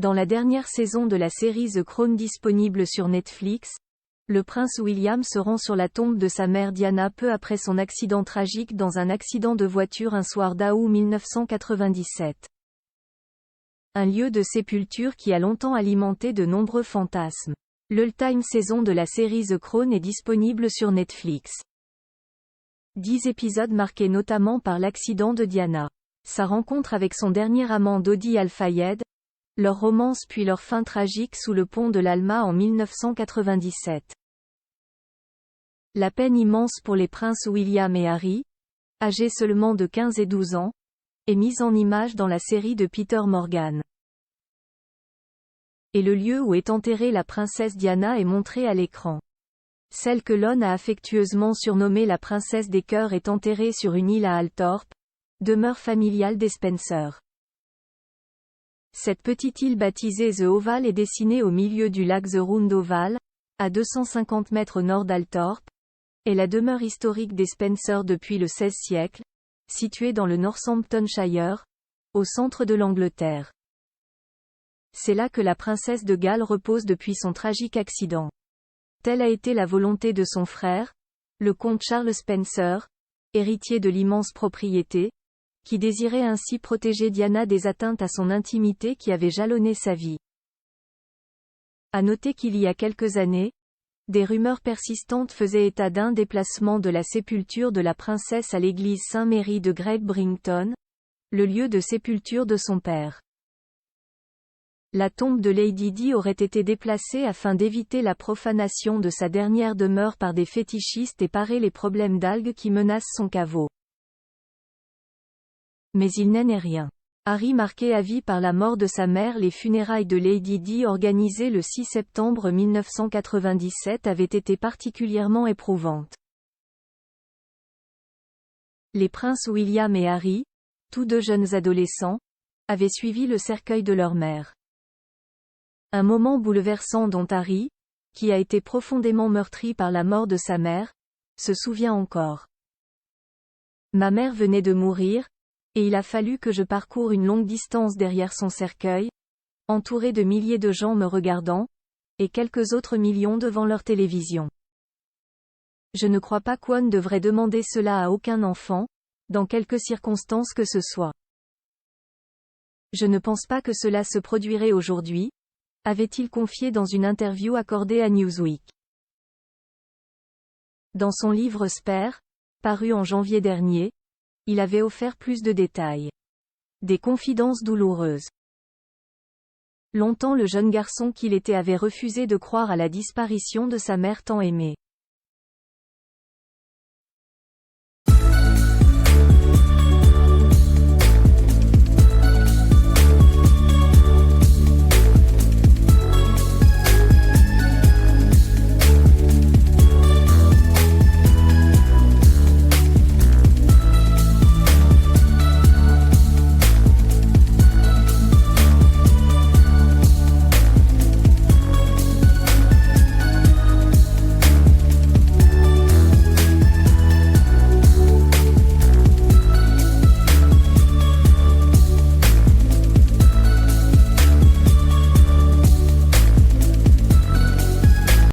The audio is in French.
Dans la dernière saison de la série The Crown disponible sur Netflix, le prince William se rend sur la tombe de sa mère Diana peu après son accident tragique dans un accident de voiture un soir d'août 1997. Un lieu de sépulture qui a longtemps alimenté de nombreux fantasmes. L'ultime saison de la série The Crown est disponible sur Netflix. 10 épisodes marqués notamment par l'accident de Diana, sa rencontre avec son dernier amant Dodi Al-Fayed, leur romance puis leur fin tragique sous le pont de l'Alma en 1997. La peine immense pour les princes William et Harry, âgés seulement de 15 et 12 ans, est mise en image dans la série de Peter Morgan. Et le lieu où est enterrée la princesse Diana est montré à l'écran. Celle que l'on a affectueusement surnommée la princesse des cœurs est enterrée sur une île à Althorpe, demeure familiale des Spencer. Cette petite île baptisée The Oval est dessinée au milieu du lac The Round Oval, à 250 mètres au nord d'Althorpe, est la demeure historique des Spencer depuis le XVIe siècle, située dans le Northamptonshire, au centre de l'Angleterre. C'est là que la princesse de Galles repose depuis son tragique accident. Telle a été la volonté de son frère, le comte Charles Spencer, héritier de l'immense propriété, qui désirait ainsi protéger Diana des atteintes à son intimité qui avaient jalonné sa vie. À noter qu'il y a quelques années, des rumeurs persistantes faisaient état d'un déplacement de la sépulture de la princesse à l'église Saint-Mary de Great Brington, le lieu de sépulture de son père. La tombe de Lady Di aurait été déplacée afin d'éviter la profanation de sa dernière demeure par des fétichistes et parer les problèmes d'algues qui menacent son caveau. Mais il n'en est rien. Harry, marqué à vie par la mort de sa mère, les funérailles de Lady Di organisées le 6 septembre 1997 avaient été particulièrement éprouvantes. Les princes William et Harry, tous deux jeunes adolescents, avaient suivi le cercueil de leur mère. Un moment bouleversant dont Harry, qui a été profondément meurtri par la mort de sa mère, se souvient encore. Ma mère venait de mourir, et il a fallu que je parcours une longue distance derrière son cercueil, entouré de milliers de gens me regardant, et quelques autres millions devant leur télévision. Je ne crois pas qu'on devrait demander cela à aucun enfant, dans quelque circonstance que ce soit. Je ne pense pas que cela se produirait aujourd'hui, avait-il confié dans une interview accordée à Newsweek. Dans son livre Spare, paru en janvier dernier, il avait offert plus de détails. Des confidences douloureuses. Longtemps le jeune garçon qu'il était avait refusé de croire à la disparition de sa mère tant aimée.